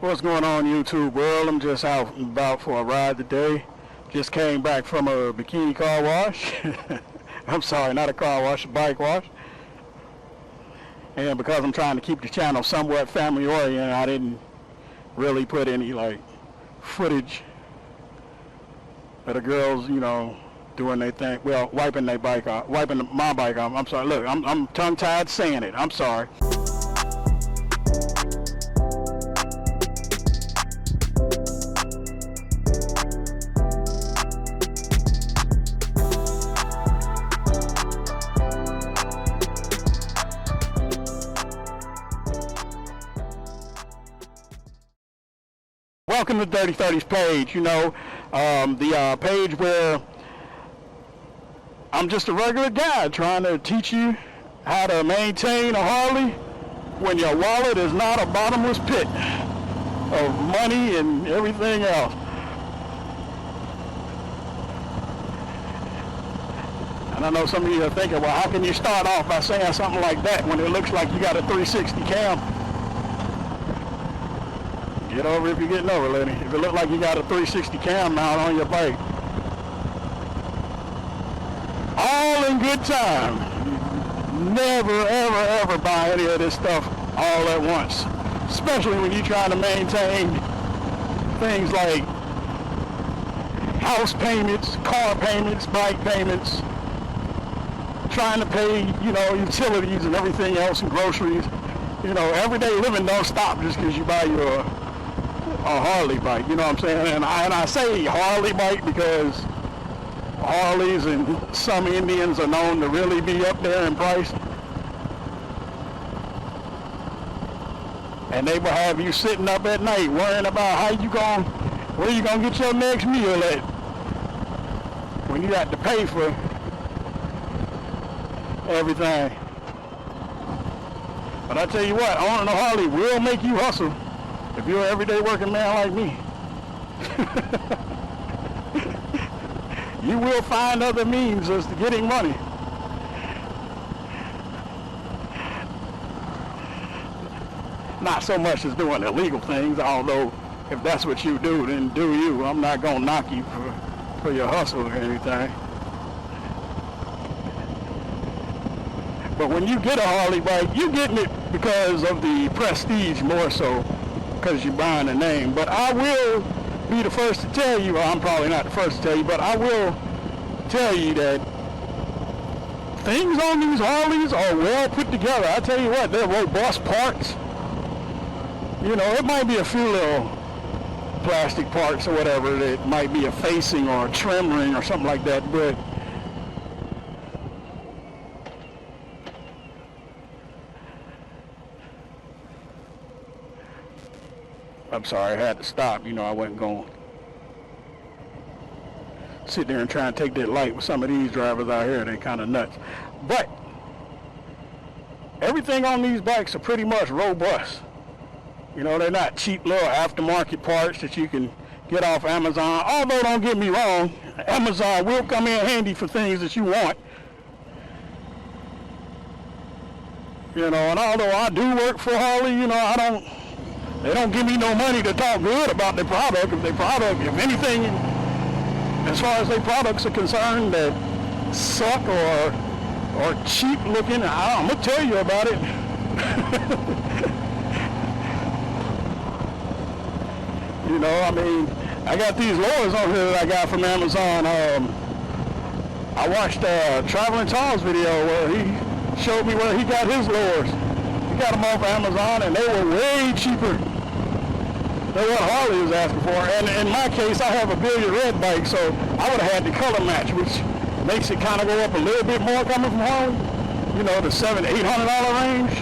What's going on, YouTube world? I'm just out and about for a ride today. Just came back from a bikini car wash. I'm sorry, not a car wash, a bike wash. And because I'm trying to keep the channel somewhat family oriented, I didn't really put any like footage of the girls, you know, doing their thing. Well, wiping their bike off, wiping my bike off. I'm sorry. Look, I'm tongue-tied saying it. I'm sorry. Welcome to Dirty 30's page, you know, the page where I'm just a regular guy trying to teach you how to maintain a Harley when your wallet is not a bottomless pit of money and everything else. And I know some of you are thinking, well, how can you start off by saying something like that when it looks like you got a 360 cam? Get over if you're getting over, lady. If it look like you got a 360 cam mount on your bike. All in good time. Never, ever, ever buy any of this stuff all at once. Especially when you're trying to maintain things like house payments, car payments, bike payments, trying to pay, you know, utilities and everything else and groceries. You know, everyday living don't stop just because you buy your a Harley bike, you know what I'm saying? And I say Harley bike because Harleys and some Indians are known to really be up there in price. And they will have you sitting up at night worrying about where you gonna get your next meal at when you got to pay for everything. But I tell you what, owning a Harley will make you hustle. If you're an everyday working man like me, you will find other means as to getting money. Not so much as doing illegal things, although if that's what you do, then do you. I'm not going to knock you for your hustle or anything. But when you get a Harley bike, you're getting it because of the prestige more so. Because you're buying a name. But I will be the first to tell you, well, I'm probably not the first to tell you, but I will tell you that things on these Harleys are well put together. I tell you what, they're robust parts. You know, it might be a few little plastic parts or whatever that might be a facing or a trim ring or something like that, but I'm sorry, I had to stop. You know, I wasn't going to sit there and try and take that light with some of these drivers out here. They're kind of nuts. But everything on these bikes are pretty much robust. You know, they're not cheap little aftermarket parts that you can get off Amazon. Although, don't get me wrong, Amazon will come in handy for things that you want. You know, and although I do work for Harley, you know, they don't give me no money to talk good about their product. If anything, as far as their products are concerned that suck or cheap looking, I'm gonna tell you about it. You know, I mean, I got these lures on here that I got from Amazon. I watched Traveling Tom's video where he showed me where he got his lures. He got them off Amazon and they were way cheaper than what Harley was asking for. And in my case, I have a billiard red bike, so I would have had the color match, which makes it kind of go up a little bit more coming from Harley. You know, the $700 to $800 range.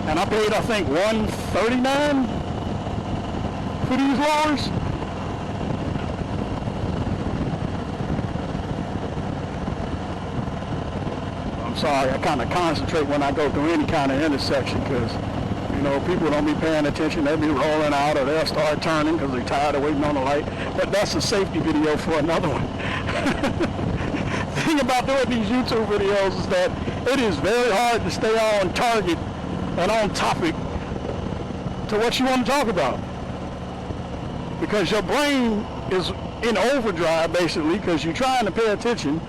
And I paid, I think, $139 for these lures. I'm sorry, I kind of concentrate when I go through any kind of intersection because, you know, people don't be paying attention. They'll be rolling out or they'll start turning because they're tired of waiting on the light. But that's a safety video for another one. The thing about doing these YouTube videos is that it is very hard to stay on target and on topic to what you want to talk about. because your brain is in overdrive basically, because you're trying to pay attention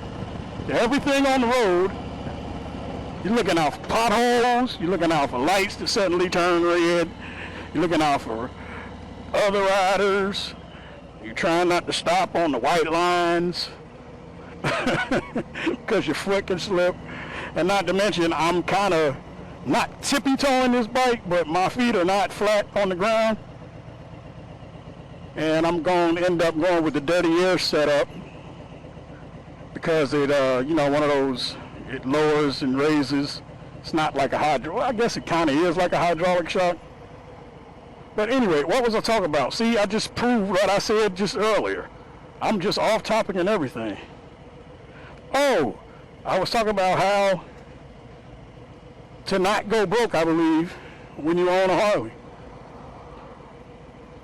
to everything on the road. You're looking out for potholes, you're looking out for lights that suddenly turn red, you're looking out for other riders, you're trying not to stop on the white lines because your foot can slip. And not to mention, I'm kind of not tippy-toeing this bike, but my feet are not flat on the ground. And I'm going to end up going with the dirty air setup because it, one of those, it lowers and raises. It's not like a well, I guess it kind of is like a hydraulic shock. But anyway, what was I talking about? See, I just proved what I said just earlier. I'm just off topic and everything. Oh, I was talking about how to not go broke, I believe, when you own a Harley.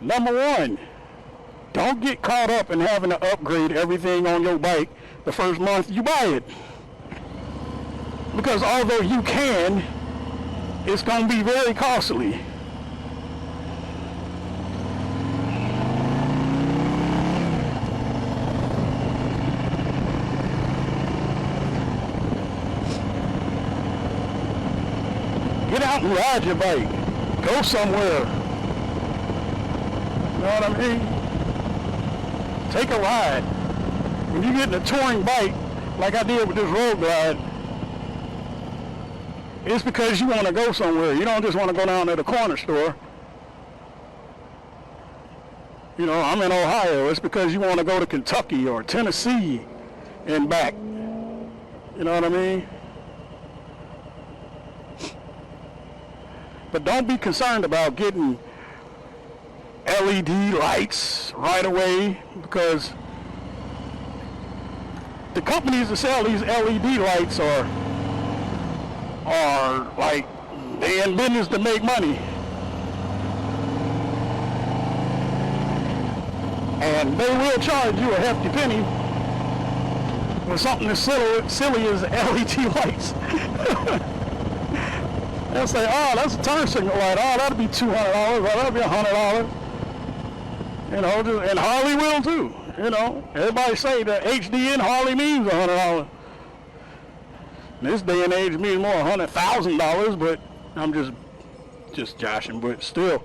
Number one, don't get caught up in having to upgrade everything on your bike the first month you buy it. Because although you can, it's going to be very costly. Get out and ride your bike. Go somewhere. You know what I mean? Take a ride. When you get in a touring bike, like I did with this road glide, it's because you want to go somewhere. You don't just want to go down to the corner store. You know, I'm in Ohio. It's because you want to go to Kentucky or Tennessee and back. You know what I mean? But don't be concerned about getting LED lights right away, because the companies that sell these LED lights are like, they in business to make money. And they will charge you a hefty penny for something as silly as LED lights. They'll say, oh, that's a turn signal light. Oh, that'll be $200. Well, that'll be $100. You know, and Harley will too. You know, everybody say that HD in Harley means $100. In this day and age, it means more $100,000, but I'm just joshing, but still.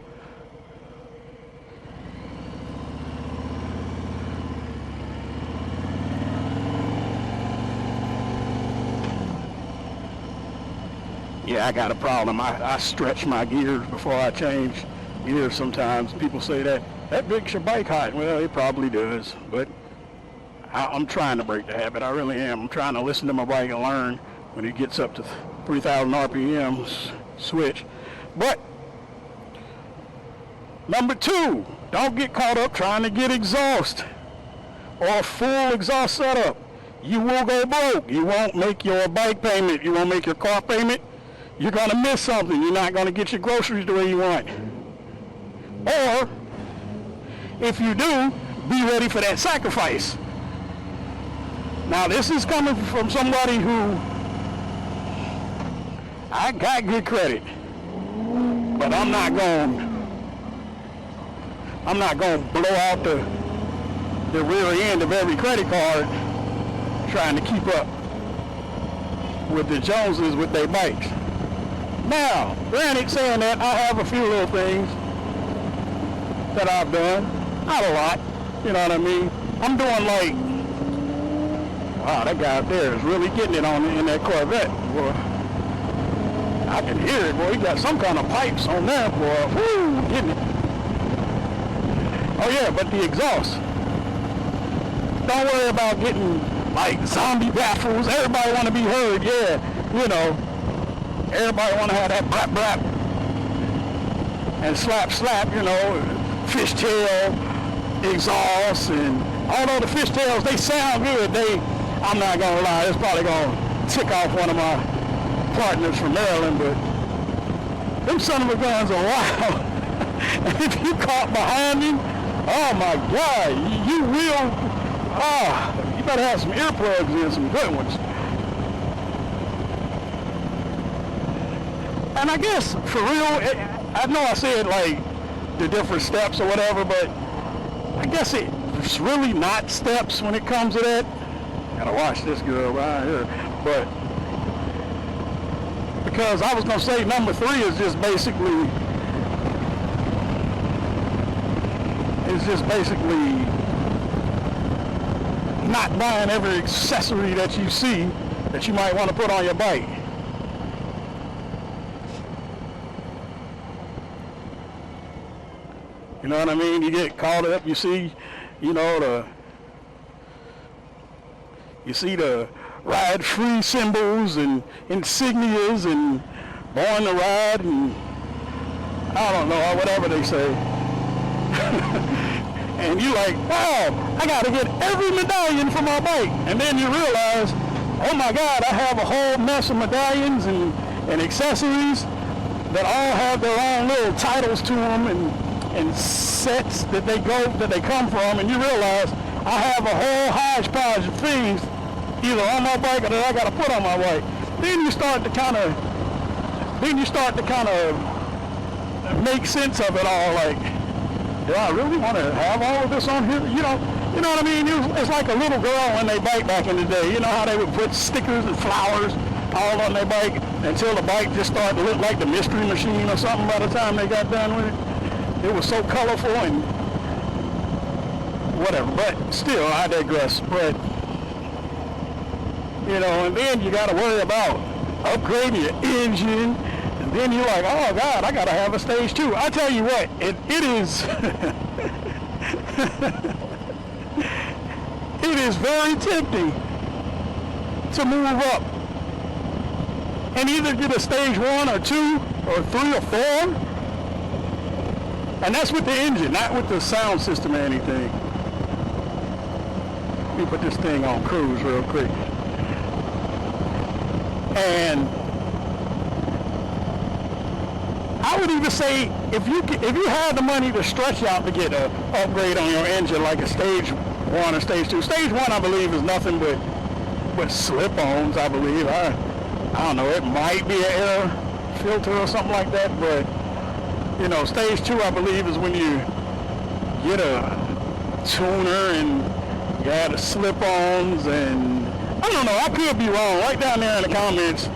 Yeah, I got a problem. I stretch my gears before I change gears sometimes. People say that makes your bike hot. Well, it probably does, but I'm trying to break the habit. I really am. I'm trying to listen to my bike and learn when it gets up to 3,000 RPMs, switch. But number two, don't get caught up trying to get exhaust or a full exhaust setup. You will go broke. You won't make your bike payment. You won't make your car payment. You're going to miss something. You're not going to get your groceries the way you want. Or, if you do, be ready for that sacrifice. Now, this is coming from somebody who, I got good credit, but I'm not going to blow out the rear end of every credit card trying to keep up with the Joneses with their bikes. Now, granted, saying that, I have a few little things that I've done. Not a lot, you know what I mean? I'm doing like, wow, that guy up there is really getting it on in that Corvette. Boy, I can hear it, boy. He got some kind of pipes on there, boy. Woo, getting it. Oh yeah, but the exhaust. Don't worry about getting like zombie baffles. Everybody want to be heard, yeah, you know. Everybody want to have that brap brap and slap slap, you know, fishtail exhaust, and although the fishtails, they sound good, I'm not gonna lie, it's probably gonna tick off one of my partners from Maryland, but them son of a guns are wild. And if you caught behind him, oh my God, you will, you better have some earplugs in, some good ones. And I guess, for real, I know I said like the different steps or whatever, but I guess it's really not steps when it comes to that. Gotta watch this girl right here. But because I was gonna say number 3 is just basically not buying every accessory that you see that you might want to put on your bike. You know what I mean? You get caught up, you see, you know, the ride free symbols and insignias and born to ride and I don't know, whatever they say. And you like, wow, I gotta get every medallion for my bike. And then you realize, oh my God, I have a whole mess of medallions and accessories that all have their own little titles to them and sets that they come from, and you realize I have a whole hodgepodge of things either on my bike or that I gotta put on my bike. Then you start to kind of make sense of it all, like, do I really want to have all of this on here? You know what I mean? It's like a little girl when they bike back in the day. You know how they would put stickers and flowers all on their bike until the bike just started to look like the Mystery Machine or something by the time they got done with it. It was so colorful and whatever. But still, I digress. But, you know, and then you got to worry about upgrading your engine. And then you're like, oh God, I gotta have a stage 2. I tell you what, it is it is very tempting to move up and either get a stage 1 or 2 or 3 or 4. And that's with the engine, not with the sound system or anything. Let me put this thing on cruise real quick. And I would even say if you had the money to stretch out to get an upgrade on your engine like a stage 1 or stage 2. Stage 1 I believe is nothing but slip-ons, I believe. I don't know, it might be an air filter or something like that, but you know, stage 2 I believe is when you get a tuner and you add the slip-ons, and I don't know, I could be wrong. Right down there in the comments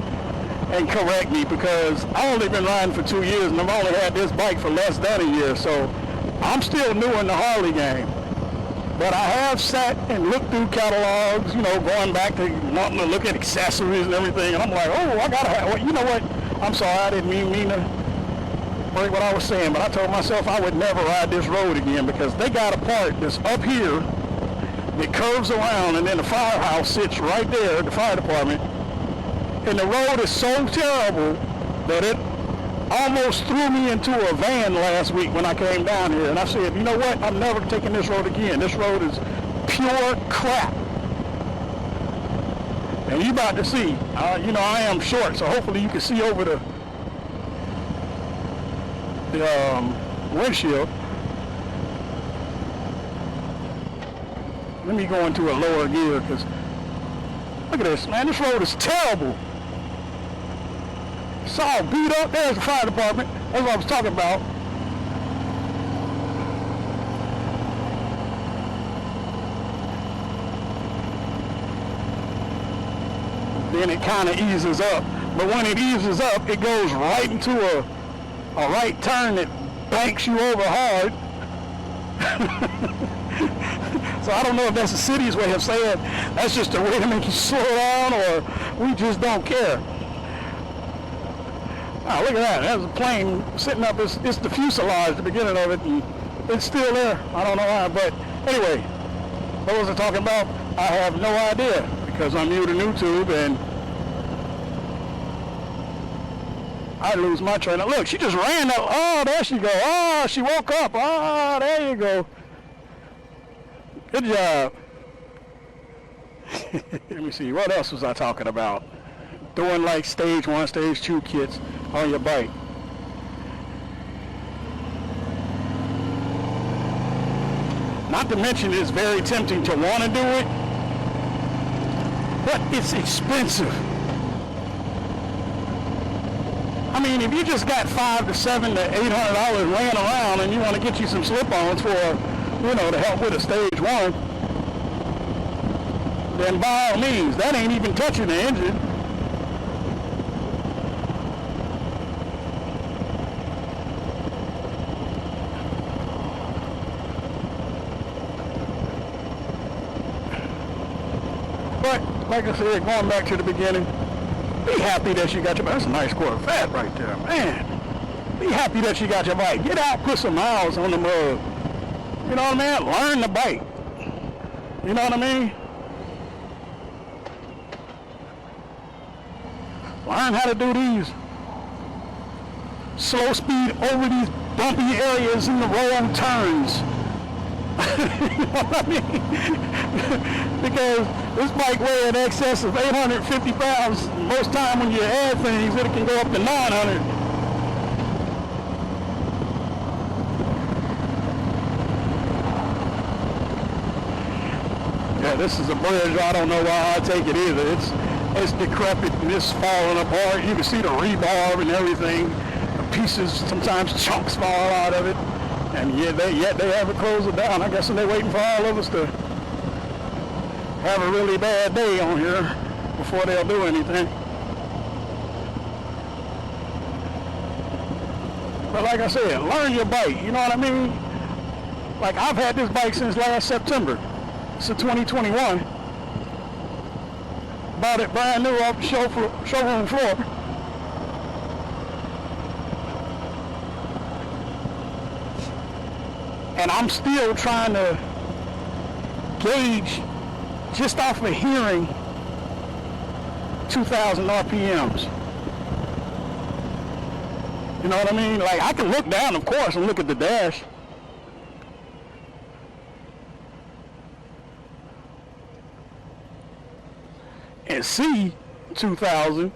and correct me, because I've only been riding for 2 years and I've only had this bike for less than a year, so I'm still new in the Harley game. But I have sat and looked through catalogs, you know, going back to wanting to look at accessories and everything, and I'm like, oh, I gotta have, well, you know what, I'm sorry, I didn't mean to break what I was saying, but I told myself I would never ride this road again, because they got a part that's up here that curves around, and then the firehouse sits right there, the fire department. And the road is so terrible that it almost threw me into a van last week when I came down here. And I said, you know what? I'm never taking this road again. This road is pure crap. And you about to see. You know, I am short, so hopefully you can see over the windshield. Let me go into a lower gear, because look at this, man. This road is terrible. It's all beat up. There's the fire department. That's what I was talking about. Then it kind of eases up. But when it eases up, it goes right into a right turn that banks you over hard. So I don't know if that's the city's way of saying that's just a way to make you slow down, or we just don't care. Oh, look at that. There's a plane sitting up. It's the fuselage, the beginning of it, and it's still there. I don't know why, but anyway, what was I talking about? I have no idea, because I'm new to YouTube, and I lose my train of. Look, she just ran up. Oh, there she go. Oh, she woke up. Oh, there you go. Good job. Let me see. What else was I talking about? Doing like stage 1, stage 2 kits on your bike. Not to mention it's very tempting to want to do it, but it's expensive. I mean, if you just got $500 to $700 to $800 laying around and you want to get you some slip-ons for you know, to help with a stage 1, then by all means, that ain't even touching the engine. But, like I said, going back to the beginning, be happy that you got your bike. That's a nice Corvette right there, man. Be happy that you got your bike. Get out, put some miles on the mug. You know what I mean? Learn the bike. You know what I mean? Learn how to do these slow speed over these bumpy areas in the road turns. You know what I mean? Because this bike weighs in excess of 850 pounds. Most time when you add things, it can go up to 900. Yeah, this is a bridge. I don't know why I take it either. It's decrepit and it's falling apart. You can see the rebar and everything. The pieces, sometimes chunks fall out of it. And yet they haven't closed it down. I guess they're waiting for all of us to have a really bad day on here before they'll do anything. But like I said, learn your bike. You know what I mean? Like, I've had this bike since last September. It's a 2021. Bought it brand new off the showroom floor. And I'm still trying to gauge, just off of hearing, 2,000 RPMs. You know what I mean? Like, I can look down, of course, and look at the dash. And see 2,000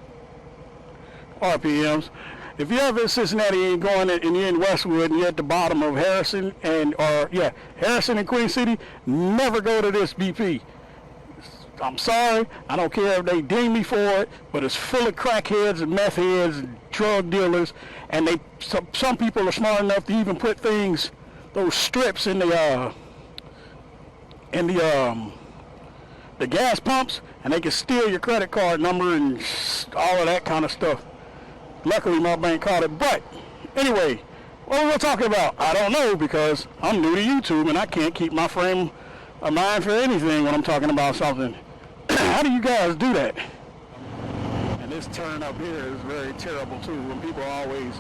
RPMs. If you're ever in Cincinnati and going and you're in Westwood and you're at the bottom of Harrison Harrison and Queen City, never go to this BP. I'm sorry, I don't care if they ding me for it, but it's full of crackheads and meth heads and drug dealers, and some people are smart enough to even put things, those strips in the gas pumps, and they can steal your credit card number and all of that kind of stuff. Luckily, my bank caught it. But anyway, what are we talking about? I don't know, because I'm new to YouTube and I can't keep my frame of mind for anything when I'm talking about something. How do you guys do that? And this turn up here is very terrible too, when people always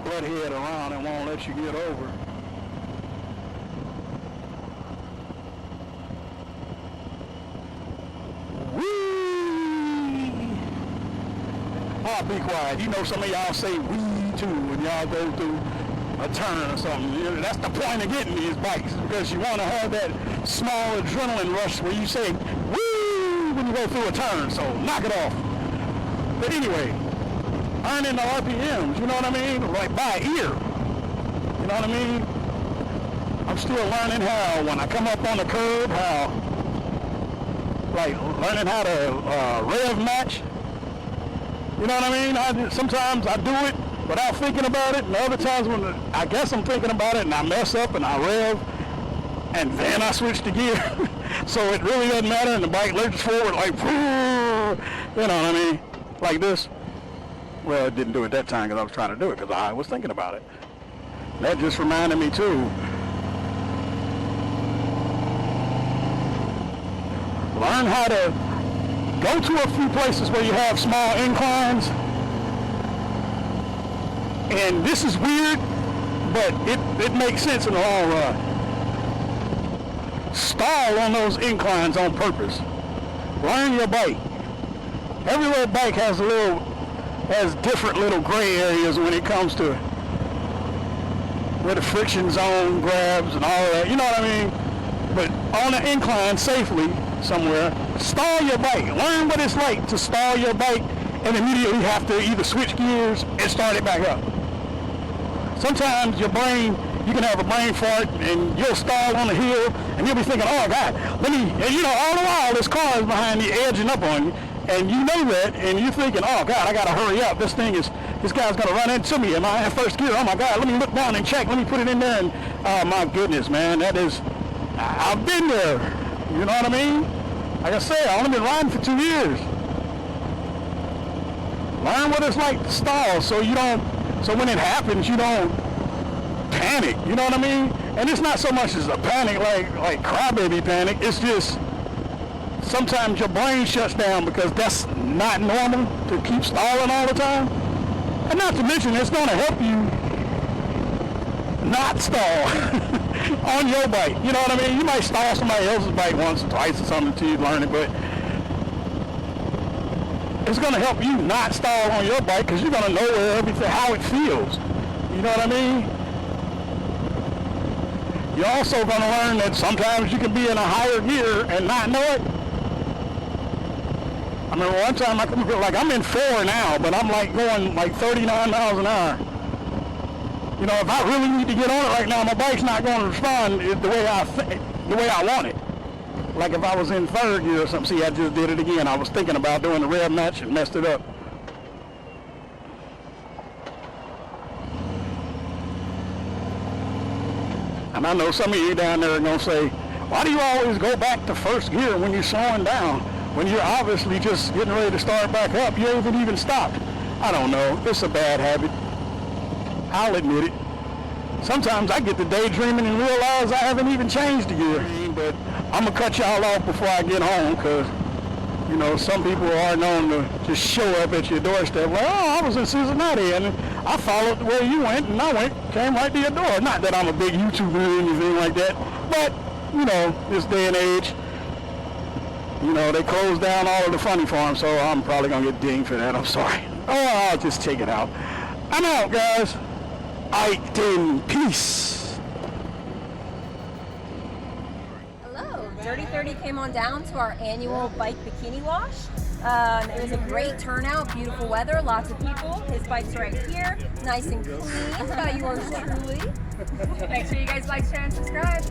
butt head around and won't let you get over. I'll be quiet. You know, some of y'all say "wee" too when y'all go through a turn or something. You know, that's the point of getting these bikes, because you want to have that small adrenaline rush where you say "woo" when you go through a turn. So knock it off. But anyway, earning the RPMs. You know what I mean? Like by ear. You know what I mean? I'm still learning how, when I come up on the curb, learning how to rev match. You know what I mean? Sometimes I do it without thinking about it, and other times when I guess I'm thinking about it and I mess up and I rev, and then I switch to gear. So it really doesn't matter, and the bike lurches forward like, you know what I mean? Like this. Well, it didn't do it that time because I was trying to do it because I was thinking about it. That just reminded me too. Learn how to go to a few places where you have small inclines. And this is weird, but it makes sense in the long run. Stall on those inclines on purpose. Learn your bike. Every little bike has different little gray areas when it comes to where the friction zone grabs and all of that. You know what I mean? But on an incline safely somewhere, stall your bike. Learn what it's like to stall your bike and immediately have to either switch gears and start it back up. Sometimes you can have a brain fart and you'll stall on a hill and you'll be thinking, oh God, and you know, all the while this car is behind you edging up on you, and you know that, and you're thinking, oh God, I gotta hurry up. This guy's gonna run into me. Am I in first gear? Oh my God, let me look down and check. Let me put it in there, and oh my goodness, man, that is I've been there. You know what I mean? Like I said, I've only been riding for 2 years. Learn what it's like to stall so you don't, so when it happens, you don't panic. You know what I mean? And it's not so much as a panic like crybaby panic. It's just sometimes your brain shuts down because that's not normal to keep stalling all the time. And not to mention, it's going to help you not stall on your bike. You know what I mean? You might stall somebody else's bike once or twice or something until you learn it, but it's going to help you not stall on your bike because you're going to know everything, how it feels. You know what I mean? You're also going to learn that sometimes you can be in a higher gear and not know it. I remember one time, I'm in 4 now, but I'm like going like 39 miles an hour. You know, if I really need to get on it right now, my bike's not going to respond the way I want it. Like if I was in 3rd gear or something. See, I just did it again. I was thinking about doing the rev match and messed it up. And I know some of you down there are going to say, why do you always go back to 1st gear when you're slowing down? When you're obviously just getting ready to start back up, you haven't even stopped. I don't know. It's a bad habit. I'll admit it. Sometimes I get to daydreaming and realize I haven't even changed the gear. But I'm going to cut y'all off before I get home because, you know, some people are known to just show up at your doorstep like, oh, I was in Cincinnati and I followed the way you went and came right to your door. Not that I'm a big YouTuber or anything like that, but, you know, this day and age, you know, they closed down all of the funny farms, so I'm probably going to get dinged for that. I'm sorry. Oh, I'll just take it out. I'm out, guys. Ike in peace. Hello. Dirty 30 came on down to our annual bike bikini wash. It was a great turnout, beautiful weather, lots of people. His bike's right here, nice and clean by yours truly. Make sure you guys like, share, and subscribe.